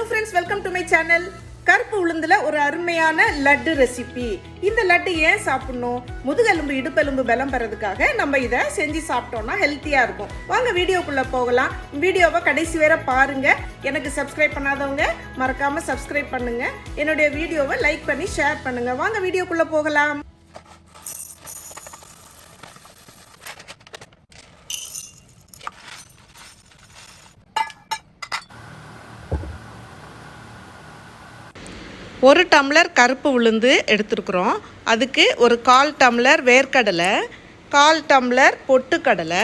Hello friends, welcome to my channel. கருப்பு உளுந்துல ஒரு அருமையான லட்டு ரெசிபி. இந்த லட்டு ஏன் சாப்பிடணும்? முதுகெலும்பு இடுப்பெலும்பு பலம் பெறதுக்காக நம்ம இதை செஞ்சு சாப்பிட்டோம்னா ஹெல்த்தியா இருக்கும். வாங்க வீடியோக்குள்ள போகலாம். வீடியோவை கடைசி வரை பாருங்க. எனக்கு சப்ஸ்கிரைப் பண்ணாதவங்க மறக்காம சப்ஸ்கிரைப் பண்ணுங்க. என்னுடைய வீடியோவை லைக் பண்ணி ஷேர் பண்ணுங்க. வாங்க வீடியோக்குள்ள போகலாம். ஒரு டம்ளர் கருப்பு உளுந்து எடுத்துருக்குறோம். அதுக்கு ஒரு 1/4 டம்ளர் வேர்க்கடலை, 1/4 டம்ளர் பொட்டுக்கடலை,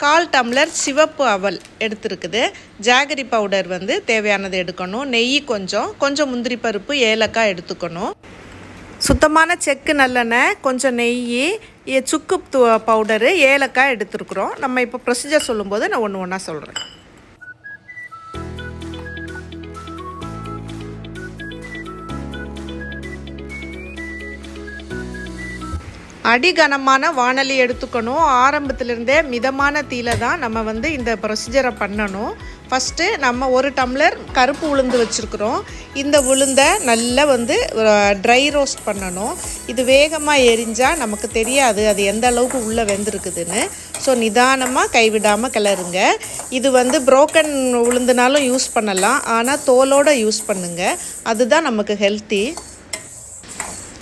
1/4 டம்ளர் சிவப்பு அவல் எடுத்துருக்குது. ஜாகரி பவுடர் தேவையானது எடுக்கணும். நெய் கொஞ்சம் முந்திரி பருப்பு, ஏலக்காய் எடுத்துக்கணும். சுத்தமான செக்கு நல்லெண்ணெய், கொஞ்சம் நெய், சுக்கு பவுடரு, ஏலக்காய் எடுத்துருக்குறோம். நம்ம இப்போ ப்ரொசீஜர் சொல்லும்போது நான் ஒன்று ஒன்றா சொல்கிறேன். அடிகனமான வானலி எடுத்துக்கணும். ஆரம்பத்திலிருந்தே மிதமான தீயில தான் நம்ம இந்த ப்ரொசீஜரை பண்ணணும். ஃபஸ்ட்டு நம்ம ஒரு டம்ளர் கருப்பு உளுந்து வச்சுருக்குறோம். இந்த உளுந்தை நல்லா ட்ரை ரோஸ்ட் பண்ணணும். இது வேகமாக எரிஞ்சால் நமக்கு தெரியாது அது எந்த அளவுக்கு உள்ளே வெந்திருக்குதுன்னு. ஸோ நிதானமாக கைவிடாமல் கிளறுங்க. இது புரோக்கன் உளுந்துனாலும் யூஸ் பண்ணலாம், ஆனால் தோலோடு யூஸ் பண்ணுங்கள், அதுதான் நமக்கு ஹெல்த்தி.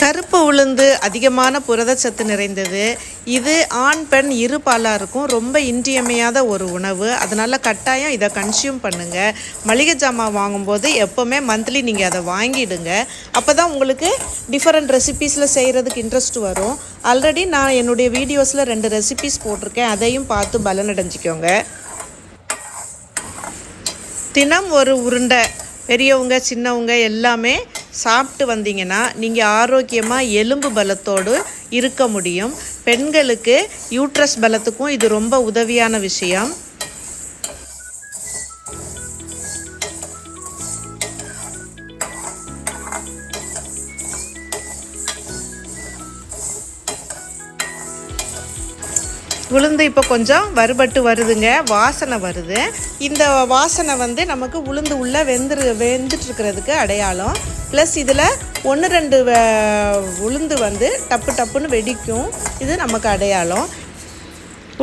கருப்பு உளுந்து அதிகமான புரதச்சத்து நிறைந்தது. இது ஆண் பெண் இரு பாலாக இருக்கும். ரொம்ப இன்றியமையாத ஒரு உணவு. அதனால் கட்டாயம் இதை கன்சியூம் பண்ணுங்கள். மளிகை ஜாமான் வாங்கும்போது எப்போவுமே மந்த்லி நீங்கள் அதை வாங்கிடுங்க. அப்போ தான் உங்களுக்கு டிஃப்ரெண்ட் ரெசிபீஸில் செய்கிறதுக்கு இன்ட்ரெஸ்ட் வரும். ஆல்ரெடி நான் என்னுடைய வீடியோஸில் 2 ரெசிபீஸ் போட்டிருக்கேன், அதையும் பார்த்து பலனடைஞ்சிக்கோங்க. தினம் ஒரு உருண்டை பெரியவங்க சின்னவங்க எல்லாமே சாப்பிட்டு வந்தீங்கன்னா நீங்கள் ஆரோக்கியமாக எலும்பு பலத்தோடு இருக்க முடியும். பெண்களுக்கு யூட்ரஸ் பலத்துக்கும் இது ரொம்ப உதவியான விஷயம். உளுந்து இப்போ கொஞ்சம் வறுபட்டு வருதுங்க, வாசனை வருது. இந்த வாசனை நமக்கு உளுந்து உள்ளே வெந்துட்டுருக்கிறதுக்கு அடையாளம். ப்ளஸ் இதில் 1-2 உளுந்து டப்பு டப்புன்னு வெடிக்கும், இது நமக்கு அடையாளம்.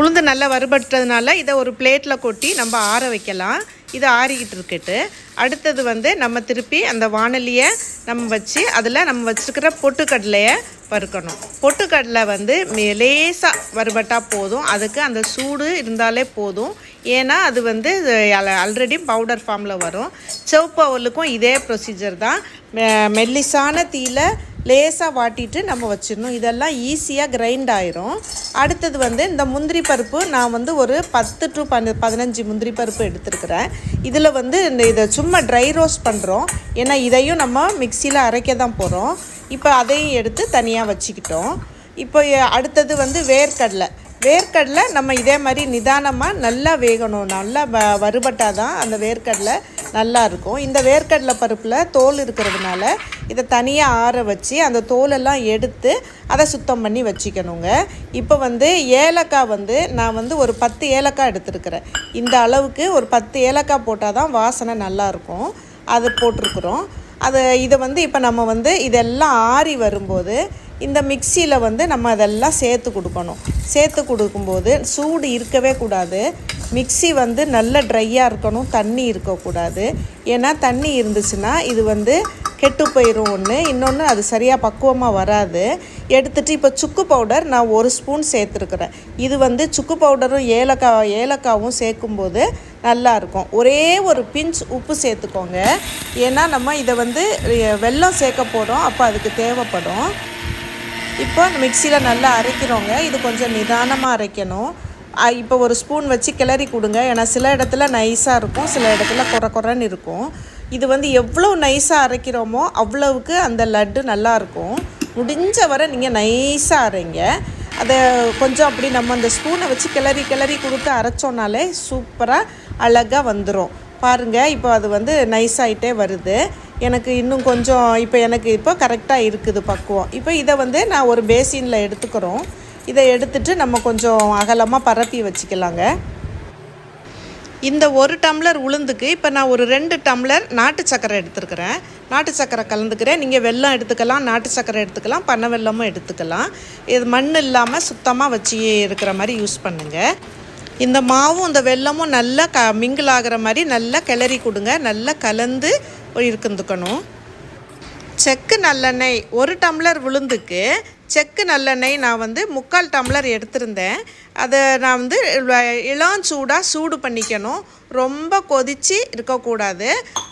உளுந்து நல்லா வறுபட்டதுனால இதை ஒரு பிளேட்டில் கொட்டி நம்ம ஆற வைக்கலாம். இது ஆறிக்கிட்டு இருக்கட்டு. அடுத்தது நம்ம திருப்பி அந்த வானலியை நம்ம வச்சு அதில் நம்ம வச்சுருக்கிற பொட்டுக்கடலையை வறுக்கணும். பொட்டுக்கடலை லேசாக வறுபட்டால் போதும். அதுக்கு அந்த சூடு இருந்தாலே போதும். ஏன்னா அது ஆல்ரெடி பவுடர் ஃபார்மில் வரும். சிவப்பு அவலுக்கும் இதே ப்ரொசீஜர் தான். மெல்லிசான தீயில லேசாக வாட்டிட்டு நம்ம வச்சிடணும். இதெல்லாம் ஈஸியாக கிரைண்ட் ஆயிரும். அடுத்தது இந்த முந்திரி பருப்பு நான் ஒரு 10 to 15 முந்திரி பருப்பு எடுத்துருக்கிறேன். இதில் இதை சும்மா ட்ரை ரோஸ்ட் பண்ணுறோம். ஏன்னா இதையும் நம்ம மிக்சியில் அரைக்க தான் போகிறோம். இப்போ அதையும் எடுத்து தனியாக வச்சுக்கிட்டோம். இப்போ அடுத்தது வேர்க்கடலை நம்ம இதே மாதிரி நிதானமாக நல்லா வேகணும். நல்லா வறுபட்டால் தான் அந்த வேர்க்கடலை நல்லா இருக்கும். இந்த வேர்க்கடலை பருப்பில் தோல் இருக்கிறதுனால இதை தனியாக ஆற வச்சு அந்த தோலெல்லாம் எடுத்து அதை சுத்தம் பண்ணி வச்சுக்கணுங்க. இப்போ ஏலக்காய் நான் ஒரு 10 ஏலக்காய் எடுத்துருக்கிறேன். இந்த அளவுக்கு ஒரு 10 ஏலக்காய் போட்டால் தான் வாசனை நல்லாயிருக்கும். அது போட்டிருக்குறோம். இதை இப்போ நம்ம இதெல்லாம் ஆறி வரும்போது இந்த மிக்சியில் நம்ம அதெல்லாம் சேர்த்து கொடுக்கணும். சேர்த்து கொடுக்கும்போது சூடு இருக்கவே கூடாது. மிக்சி நல்ல ட்ரையாக இருக்கணும், தண்ணி இருக்கக்கூடாது. ஏன்னா தண்ணி இருந்துச்சுன்னா இது கெட்டு போயிடும். இன்னொன்று அது சரியாக பக்குவமாக வராது. எடுத்துகிட்டு இப்போ சுக்கு பவுடர் நான் 1 ஸ்பூன் சேர்த்துருக்குறேன். இது சுக்கு பவுடரும் ஏலக்காவும் சேர்க்கும்போது நல்லாயிருக்கும். ஒரே ஒரு பிஞ்ச் உப்பு சேர்த்துக்கோங்க. ஏன்னா நம்ம இதை வெல்லம் சேர்க்க போகிறோம், அப்போ அதுக்கு தேவைப்படும். இப்போ மிக்சியில் நல்லா அரைக்கிறோங்க. இது கொஞ்சம் நிதானமாக அரைக்கணும். இப்போ 1 ஸ்பூன் வச்சு கிளறி கொடுங்க. ஏன்னா சில இடத்துல நைஸாக இருக்கும், சில இடத்துல குறன்னு இருக்கும். இது எவ்வளோ நைஸாக அரைக்கிறோமோ அவ்வளவுக்கு அந்த லட்டு நல்லாயிருக்கும். முடிஞ்ச வரை நீங்கள் நைஸாக அரைங்க. அதை கொஞ்சம் அப்படி நம்ம அந்த ஸ்பூனை வச்சு கிளறி கொடுத்து அரைச்சோன்னாலே சூப்பராக அழகாக வந்துடும். பாருங்கள், இப்போ அது நைஸாகிட்டே வருது. எனக்கு இன்னும் கொஞ்சம் இப்போ கரெக்டாக இருக்குது பக்குவம். இப்போ இதை நான் ஒரு பேசினில் எடுத்துக்கிறோம். இதை எடுத்துட்டு நம்ம கொஞ்சம் அகலமாக பரப்பி வச்சுக்கலாங்க. இந்த 1 டம்ளர் உளுந்துக்கு இப்போ நான் ஒரு 2 டம்ளர் நாட்டு சக்கரை எடுத்துருக்கிறேன். நாட்டு சக்கரை கலந்துக்கிறேன். நீங்கள் வெல்லம் எடுத்துக்கலாம், நாட்டு சக்கரை எடுத்துக்கலாம், பனை வெல்லமும் எடுத்துக்கலாம். இது மண் இல்லாமல் சுத்தமாக வச்சு இருக்கிற மாதிரி யூஸ் பண்ணுங்கள். இந்த மாவும் இந்த வெல்லமும் நல்லா மிங்கிள் ஆகிற மாதிரி நல்லா கிளறி கொடுங்க. நல்லா கலந்து இருந்துக்கணும். செக்கு நல்லெண்ணெய் 1 டம்ளர் உளுந்துக்கு செக்கு நல்லெண்ணெய் நான் வந்து 3/4 டம்ளர் எடுத்திருந்தேன். அதை நான் வந்து இளஞ்சூடாக சூடு பண்ணிக்கணும். ரொம்ப கொதித்து இருக்கக்கூடாது.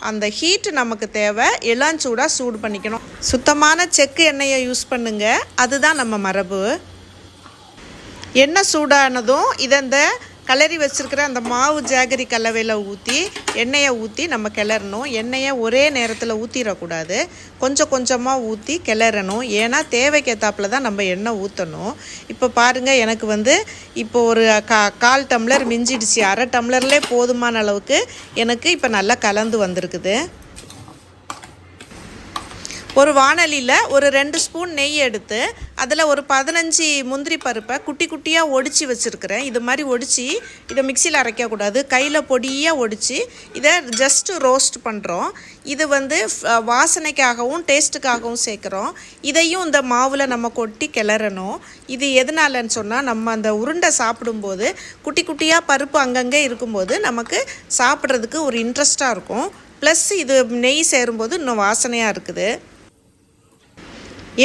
அந்த ஹீட்டு நமக்கு தேவை. இளஞ்சூடாக சூடு பண்ணிக்கணும். சுத்தமான செக்கு எண்ணெயை யூஸ் பண்ணுங்கள். அதுதான் நம்ம மரபு. எண்ணெய் சூடானதும் இதை இந்த கிளறி வச்சுருக்கிற அந்த மாவு ஜாகரி கலவையில் ஊற்றி எண்ணெயை ஊற்றி நம்ம கிளறணும். எண்ணெயை ஒரே நேரத்தில் ஊற்றிடக்கூடாது. கொஞ்சம் கொஞ்சமாக ஊற்றி கிளறணும். ஏன்னா தேவைக்கேற்றாப்புல தான் நம்ம எண்ணெய் ஊற்றணும். இப்போ பாருங்கள், எனக்கு வந்து இப்போ ஒரு 1/4 டம்ளர் மிஞ்சிடுச்சு. 1/2 டம்ளர்லேயே போதுமான அளவுக்கு எனக்கு இப்போ நல்லா கலந்து வந்திருக்குது. ஒரு வாணலியில் ஒரு 2 ஸ்பூன் நெய் எடுத்து அதில் ஒரு 15 முந்திரி பருப்பை குட்டி குட்டியாக ஒடிச்சு வச்சுருக்கிறேன். இது மாதிரி ஒடிச்சு இதை மிக்சியில் அரைக்கக்கூடாது. கையில் பொடியாக ஒடிச்சு இதை ஜஸ்ட்டு ரோஸ்ட் பண்ணுறோம். இது வந்து வாசனைக்காகவும் டேஸ்ட்டுக்காகவும் சேர்க்குறோம். இதையும் இந்த மாவில் நம்ம கொட்டி கிளறணும். இது எதனாலன்னு சொன்னால், நம்ம அந்த உருண்டை சாப்பிடும்போது குட்டி குட்டியாக பருப்பு அங்கங்கே இருக்கும்போது நமக்கு சாப்பிட்றதுக்கு ஒரு இன்ட்ரெஸ்ட்டாக இருக்கும். ப்ளஸ் இது நெய் சேரும்போது இன்னும் வாசனையாக இருக்குது.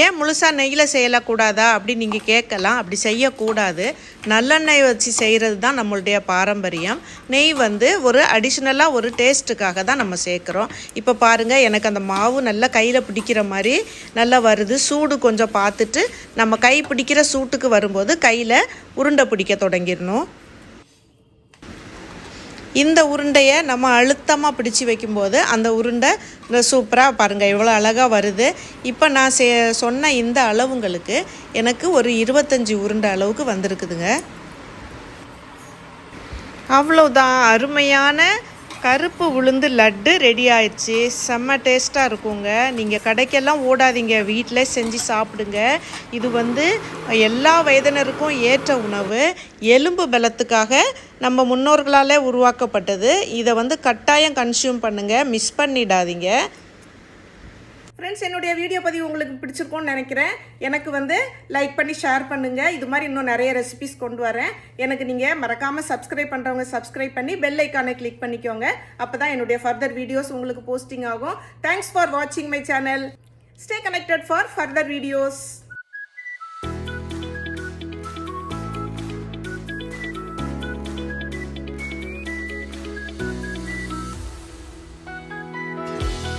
ஏன் முழுசாக நெய்யில் செய்யக்கூடாதா அப்படின்னு நீங்கள் கேட்கலாம். அப்படி செய்யக்கூடாது. நல்லெண்ணெய் வச்சு செய்கிறது தான் நம்மளுடைய பாரம்பரியம். நெய் வந்து ஒரு அடிஷ்னலாக ஒரு டேஸ்ட்டுக்காக தான் நம்ம சேர்க்குறோம். இப்போ பாருங்கள், எனக்கு அந்த மாவு நல்லா கையில் பிடிக்கிற மாதிரி நல்லா வருது. சூடு கொஞ்சம் பார்த்துட்டு நம்ம கை பிடிக்கிற சூட்டுக்கு வரும்போது கையில் உருண்டை பிடிக்க தொடங்கிடணும். இந்த உருண்டையை நம்ம அழுத்தமாக பிடிச்சி வைக்கும்போது அந்த உருண்டை சூப்பராக பாருங்கள் எவ்வளோ அழகாக வருது. இப்போ நான் சொன்ன இந்த அளவுங்களுக்கு எனக்கு ஒரு 25 உருண்டை அளவுக்கு வந்திருக்குதுங்க. அவ்வளோதான், அருமையான கருப்பு உளுந்து லட்டு ரெடி ஆயிடுச்சு. செம்ம டேஸ்ட்டாக இருக்குங்க. நீங்கள் கடைக்கெல்லாம் ஓடாதீங்க, வீட்டிலே செஞ்சு சாப்பிடுங்க. இது வந்து எல்லா வயதினருக்கும் ஏற்ற உணவு. எலும்பு பலத்துக்காக நம்ம முன்னோர்களால் உருவாக்கப்பட்டது. இதை வந்து கட்டாயம் கன்சியூம் பண்ணுங்கள், மிஸ் பண்ணிடாதீங்க. ஃப்ரெண்ட்ஸ், என்னுடைய வீடியோ பதிவு உங்களுக்கு பிடிச்சிருக்கும்னு நினைக்கிறேன். எனக்கு வந்து லைக் பண்ணி ஷேர் பண்ணுங்கள். இது மாதிரி இன்னும் நிறைய ரெசிபிஸ் கொண்டு வரேன். எனக்கு நீங்கள் மறக்காமல் சப்ஸ்கிரைப் பண்ணுறவங்க சப்ஸ்கிரைப் பண்ணி பெல் ஐக்கானை கிளிக் பண்ணிக்கோங்க. அப்போ தான் என்னுடைய ஃபர்தர் வீடியோஸ் உங்களுக்கு போஸ்டிங் ஆகும். தேங்க்ஸ் ஃபார் வாட்சிங் my channel. Stay connected for further videos.